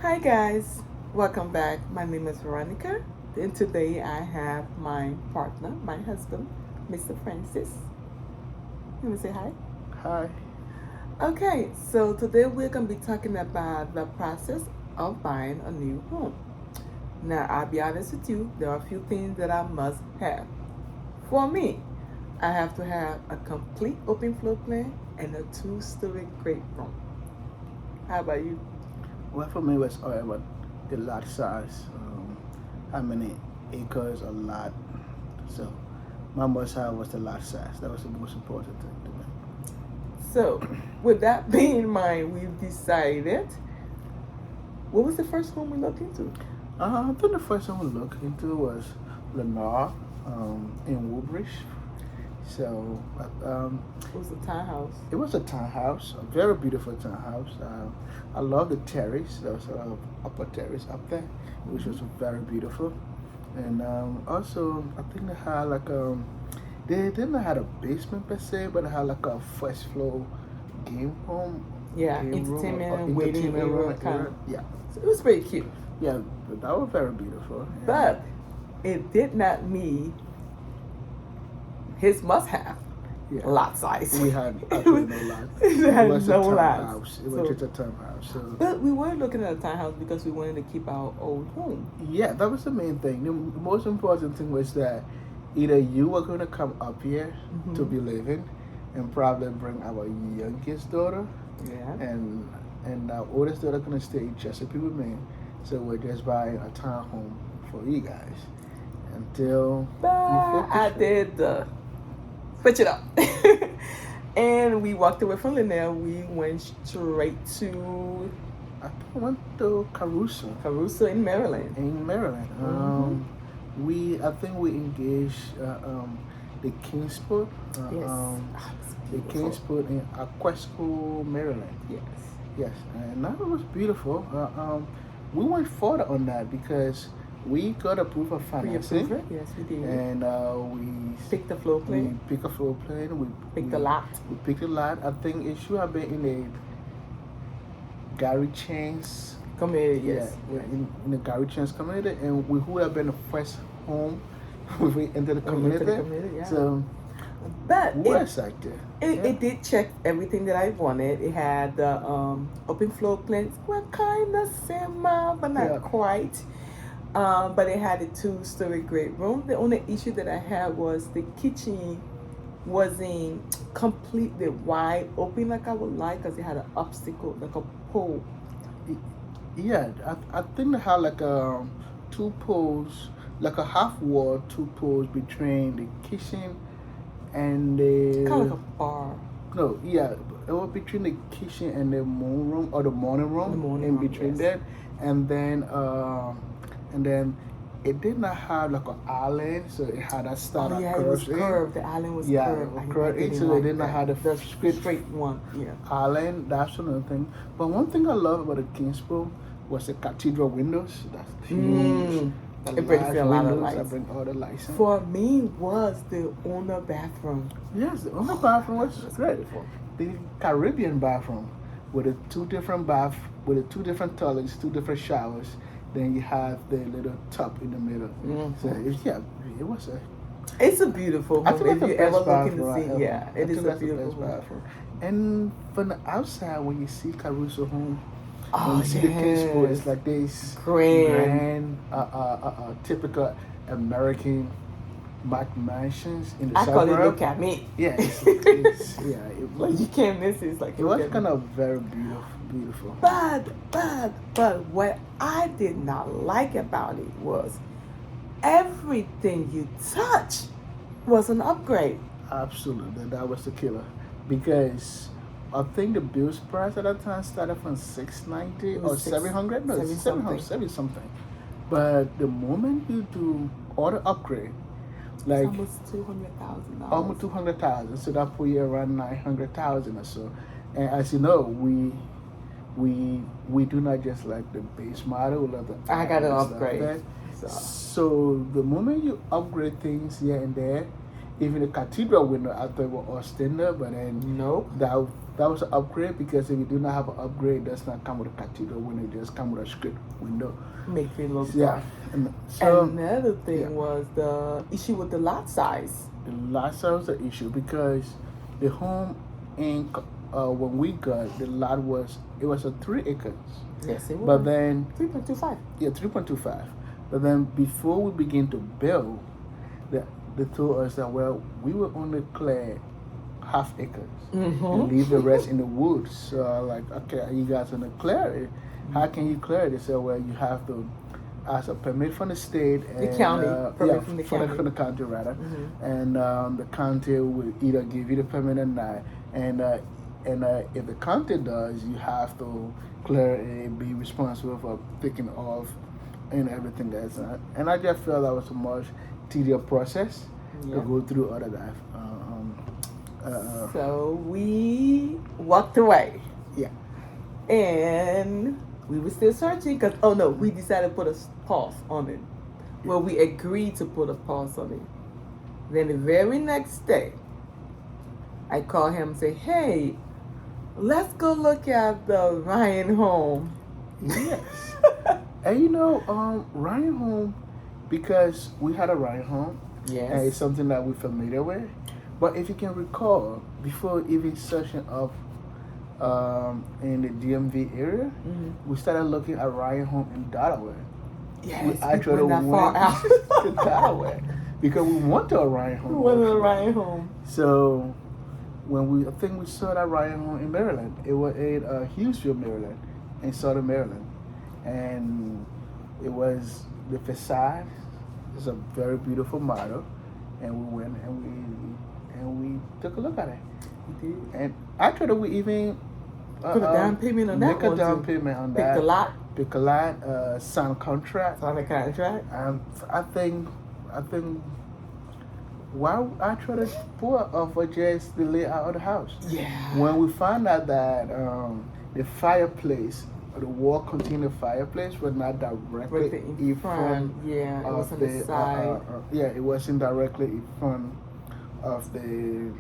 Hi guys, welcome back. My name is Veronica, and today I have my partner, my husband, Mr. Francis. You want to say hi? Hi. Okay, so today we're going to be talking about the process of buying a new home. Now, I'll be honest with you, there are a few things that I must have. For me, I have to have a complete open floor plan and a two-story great room. How about you? Well, for me, it was all about the lot size. How many acres or lot. So, my must have was the lot size. That was the most important thing to me. So, with that being in mind, we've decided. What was the first home we looked into? I think the first one we looked into was Lennar in Woodbridge. So, It was a townhouse. it was a townhouse, a very beautiful townhouse. I love the terrace. There was a lot of upper terrace up there, which was very beautiful. And also, I think they had they didn't have a basement per se, but they had like a first floor game home, Yeah, game room, entertainment or and waiting entertainment area room. kind of. Yeah, So it was pretty cute. yeah, that was very beautiful. And But it did not meet his must have yeah, lot size. we had absolutely no lot. It had It was no a lots. townhouse. It was So, just a townhouse. So but we were looking at a townhouse because we wanted to keep our old home. yeah, that was the main thing. The most important thing was that either you were going to come up here to Mhm. be living, and probably bring our youngest daughter, Yeah. and our oldest daughter going to stay in Chesapeake with me. So we're just buying a townhome for you guys until But you I finish. did switch it up. And we walked away from Linnell. We went straight to I went to Caruso Caruso in Maryland. in Maryland. I think we engaged the Kingsport. Yes. The Kingsport in Aquesco, Maryland. Yes. Yes, and that was beautiful. We went further on that because we got approved for financing, Pre-approval? Yes, we did. and we Pick the floor plan. we pick a floor plan. Pick the lot. We picked a lot. I think it should have been in a Gary Chance. Community, yes. Yeah, in the Gary Chance community, and we would have been the first home when we entered the When we entered community. the community, yeah. So But we were it, excited. it did check everything that I wanted. It had the open floor plans. Well, kind of similar, but not Yeah. quite. But it had a two-story great room. The only issue that I had was the kitchen wasn't completely wide open like I would like, because it had an obstacle, like a pole. Yeah, I think they had like two poles, like a half wall, two poles between the kitchen and Kind of like the a bar. no, yeah, it was between the kitchen and the moon room or the morning room, The morning in room, between yes. that, and then it did not have like an island, so it had that start Oh of yeah, it was curves in. curved. The island was Yeah, curved. it was I curved in, didn't so they like did not that. have the the straight one. Yeah. island. That's another thing. But one thing I love about the Kingspool was the cathedral windows. That's huge. The It brings large in a lot of windows lights. that bring all the lights in. For me, was the owner bathroom. Yes, the only bathroom was That's great. beautiful. The Caribbean bathroom with the two different with the two different toilets, two different showers. Then you have the little tub in the middle. So it was a. It's a beautiful I home. think If that's you the ever best look in bathroom the I sea, ever. yeah, I it think is a that's the beautiful best home. bathroom. And from the outside, when you see Caruso home, when Oh you see the Kingsport, yes, it's like this grand. typical American mansions in the I call it suburb. look at me. Yeah, Like you can't miss it. It's like it was look at kind me. of very beautiful. But what I did not like about it was everything you touch was an upgrade. Absolutely, that was the killer because I think the bills price at that time started from $690 It or was 700. No, seven something. 700 something. But the moment you do auto upgrade, It's like almost $200,000. almost 200,000, so that put you around 900,000 or so. And as you know, we do not just like the base model. We love the I got an stuff upgrade. there. So So the moment you upgrade things here and there, even the cathedral window I thought were all standard, but then Nope. that was an upgrade, because if you do not have an upgrade, it does not come with a cathedral window. It just come with a straight window. Make it look Yeah. dark. And so Another thing yeah. was the issue with the lot size. the lot size was an issue, because the home in when we got the lot was a 3 acres. Yes, it was. But then 3.25. yeah, 3.25. But then before we begin to build, they told us that, well, we will only clear half acres and leave the rest in the woods. So I like, okay, you guys gonna clear it? How can you clear it? They said, well, you have to ask a permit from the state and The county, permit from the county. from the county rather, and the county will either give you the permit or not. And if the county does, you have to clear it and be responsible for picking off and everything that's on. And I just felt that was a much tedious process to go through all of that. So we walked away. Yeah. And we were still searching because, we decided to put a pause on it. Well, we agreed to put a pause on it. Then the very next day, I call him and say, hey, let's go look at the Ryan home. Yes. And Ryan home, because we had a Ryan home, and it's something that we're familiar with. But if you can recall, before even searching up in the DMV area, we started looking at Ryan home in Delaware. Yes, we actually went out. to Delaware because we wanted a Ryan home. We wanted a Ryan home. So I think we saw that Ryan home in Maryland. It was in Hughesville, Maryland, in Southern Maryland, and it was the facade. It's a very beautiful model, and we went and we took a look at it. We did. And actually, we even put a down payment on that make one. a down too. payment on Pick that. the lot. Pick a lot. Sign a contract. Sign a contract. I think why I try to pull off for just the layout of the house. Yeah. When we found out that the fireplace, or the wall containing the fireplace, was not directly in front. Yeah, it was of on the side. It wasn't directly in front of the.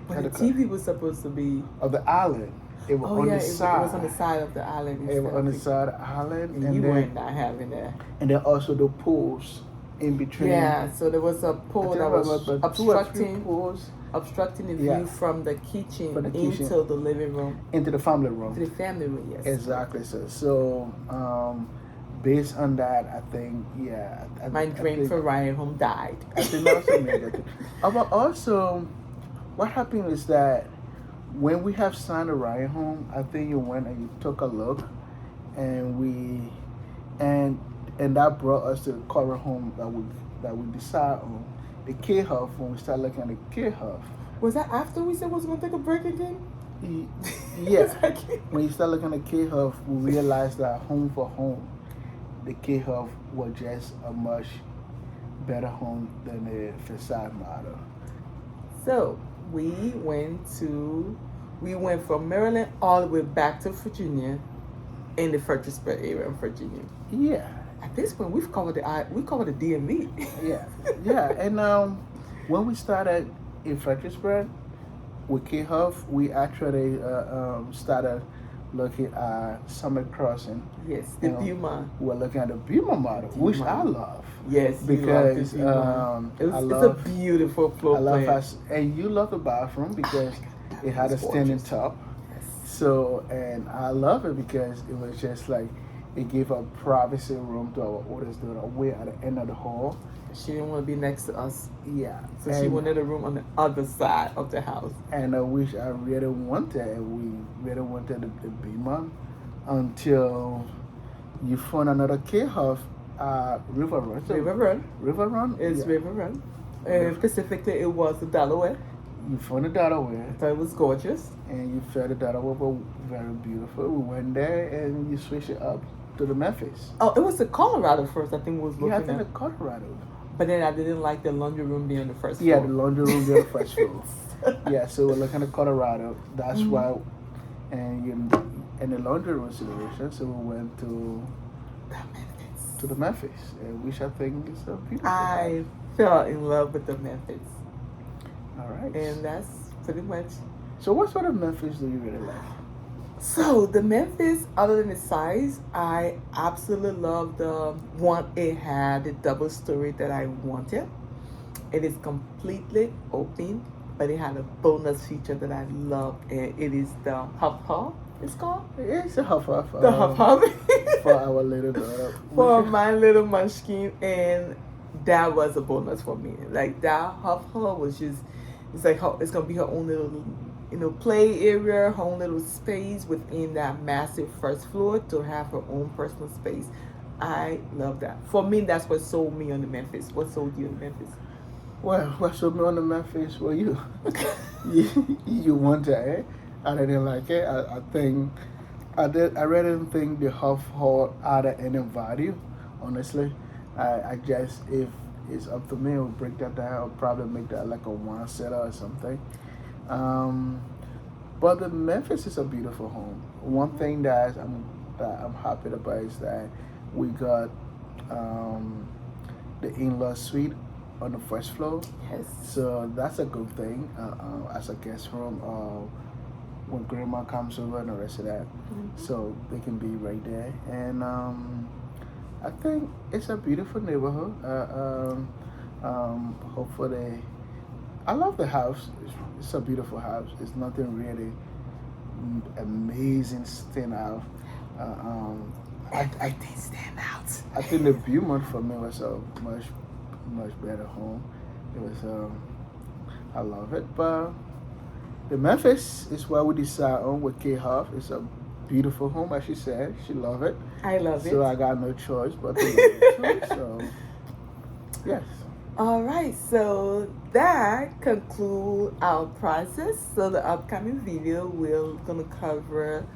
But the TV was supposed to be of the island. It was on the side. It was on the side of the island. It was on the side of the island, and you weren't not having that. And then also the poles in between. Yeah, so there was a pole that was obstructing the view from the kitchen into the living room. Into the family room. To the family room, yes. Exactly, sir. So, based on that, I think, my dream for Ryan home died. I think that was a negative. But also, what happened is that when we have signed a Ryan home, I think you went and you took a look, and that brought us to the current home that we decided on, the K-Huff. When we started looking at the K-Huff, was that after we said we was gonna take a break again? Yeah. When you start looking at K-Huff, we realized that home for home, the K-Huff was just a much better home than the facade model. So we went from Maryland all the way back to Virginia, in the Fredericksburg area of Virginia. Yeah. At this point, we covered the DMV. Yeah. And when we started in Fredericksburg with K-Huff, we actually started looking at Summit Crossing. Yes, the Beaumont. We're looking at the Beaumont model, which I love. Yes, because it's a beautiful floor plan. And you love the bathroom because it had a standing top. Yes. So, and I love it because it was just like, it gave a privacy room to our oldest daughter way at the end of the hall. She didn't want to be next to us. Yeah. So she wanted a room on the other side of the house. And which I really wanted. We really wanted the Beaumont until you found another K-Huff, River Run. So River Run. River Run? It's River Run. And specifically, it was the Delaware. You found the Delaware. I thought it was gorgeous. And you felt the Delaware was very beautiful. We went there and you switched it up to the Memphis. Oh, it was the Colorado first, I think we was looking at. Yeah, I think the Colorado. But then I didn't like the laundry room being on the first floor. Yeah, the laundry room being on the first floor. Yeah, so we're looking at Colorado. That's why, and the laundry room situation, so we went to the Memphis, which I think is so beautiful. I fell in love with the Memphis. All right. And that's pretty much. So what sort of Memphis do you really like? So the Memphis, other than the size, I absolutely love the one it had, the double story that I wanted. It is completely open, but it had a bonus feature that I love, and it is the Huff Huff. It's called It's a Huff Huff. the Huff Huff For our little daughter. for my little munchkin, and that was a bonus for me. Like that Huff Huff was just, it's like it's gonna be her own little, play area, her own little space within that massive first floor to have her own personal space. I love that. For me, that's what sold me on the Memphis. What sold you in Memphis? Well, what showed me on the Memphis were you? you want it, eh? I didn't like it. I think I really didn't think the Huff Hall added any value. Honestly, I just, if it's up to me, I'll break that down. I'll probably make that like a one setter or something. But the Memphis is a beautiful home. One thing that I'm happy about is that we got the in-law suite on the first floor. Yes. So that's a good thing as a guest room when grandma comes over and the rest of that. So they can be right there. And I think it's a beautiful neighborhood. Hopefully, I love the house. It's a beautiful house. It's nothing really amazing stand out. I did stand out. I think the Beaumont for me was a much better home. It was I love it. But the Memphis is what we decide on with K Huff. It's a beautiful home, as she said. She loved it. I love it. So I got no choice but to love it too. So yes. All right, so that concludes our process. So the upcoming video, we're gonna cover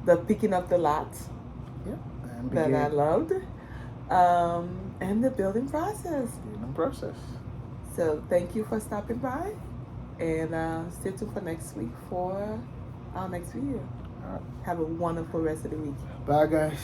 the picking up the lot Yeah. And that I loved, and the building process. Building process. So thank you for stopping by, and stay tuned for next week for our next video. All right. Have a wonderful rest of the week. Bye, guys.